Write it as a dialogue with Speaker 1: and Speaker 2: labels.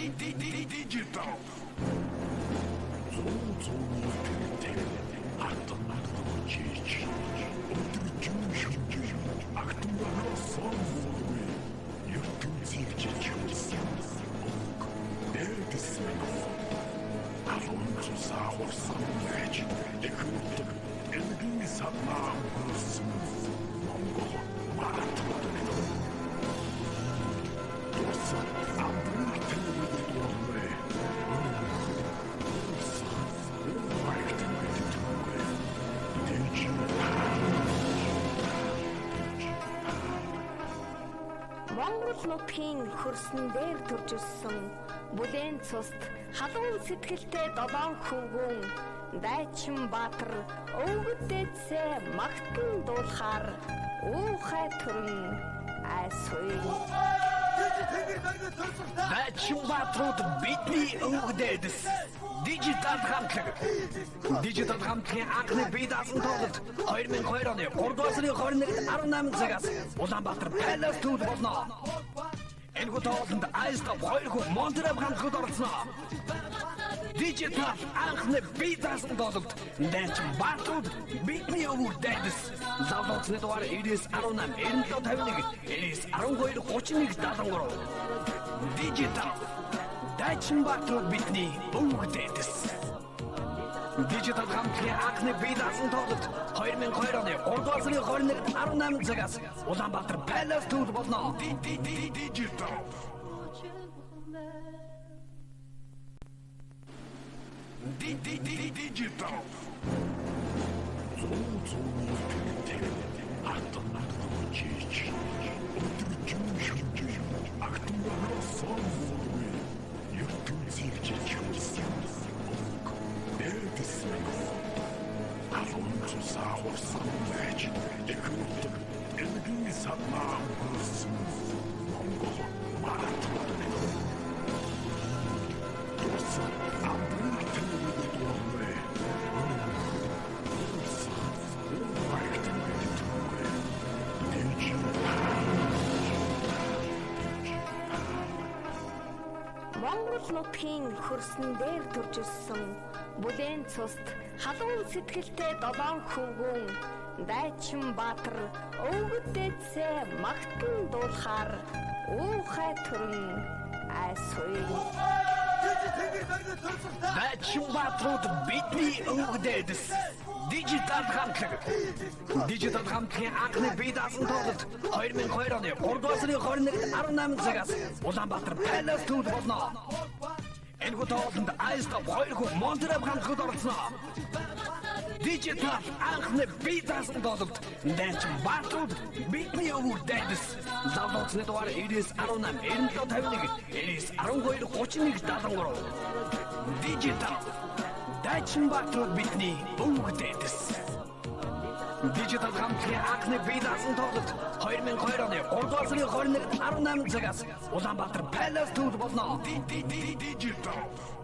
Speaker 1: Digital. Зүүн артнаа чийч. Өдрөж актуалаа сонгүй. ертөнцийг чичүүлсэн. Дэргэсэн. Алонсо саахсан гэж дэхүтэг энгийн сатнаа хүрсэн. Монгол маратууд нэг. Тосон амбар тэнэдэг дуурмэ.
Speaker 2: Монгол нутгийн хөрсөн дээр төрж өссөн бүлээн цуст халуун сэтгэлтэй долоон хөвгүүн Дайчин Баатар өвгөдөөсөө магтан дуулахаар уухай төрөн айсгүй.
Speaker 3: Дайчин Баатрууд бидний өвгдөөс Digital хамтлагийн анхны бие даасан тоглолт 2002 оны 3 сарын 21-нд 18 цагаас Улаанбаатар Palace Tour болно. Энэ тоглолтод Айстов 2 хүн Монтерей хамтлагт оролцсноо. Digital анхны бие даасан тоглолт Дайчин Баатрууд бидний өвгдөөс залуучны дугаар 99 18 97 51 12 31 73 Digital Дайчин Баатрууд бидний өвгдөөс Digital хамтлагийн анхны бие даасан тоглолт 2002 оны 3 сарын 21-нд 18 цагаас Улаанбаатар Palace Tour болно. Digital. Digital. Артнаа чийч. Өдрөж актуалаа сонгүй. ертөнцийг чичүүлсэн. Дэргэсэн. Алонсо саахсан гэж дэхүтэг энгийн сатнаа хүрсэн. Монгол маратууд нэг. Тосон амбар тэнэдэг дуурмэ.
Speaker 2: Монгол нутгийн хөрсөн дээр төрж өссөн бүлээн цуст халуун сэтгэлтэй долоон хөвгүүн Дайчин Баатар өвгөдөөсөө магтан дуулахаар уухай төрөн айсгүй.
Speaker 3: Дайчин Баатрууд бидний өвгдөөс Digital хамтлагийн анхны бие даасан тоглолт 2002 оны 3 сарын 21-нд 18 цагаас Улаанбаатар Palace Tour болно. Энэ тоглолтод Айстов 2 хүн Монтерей хамтлагт оролцсноо. Digital анхны бие даасан тоглолт Дайчин Баатрууд бидний өвгдөөс залуучны дугаар 99 18 97 51 12 31 73 Digital Дайчин Баатрууд бидний өвгдөөс Digital хамтлагийн анхны бие даасан тоглолт 2002 оны 3 сарын 21-нд 18 цагаас Улаанбаатар Palace Tour болно.
Speaker 1: Digital.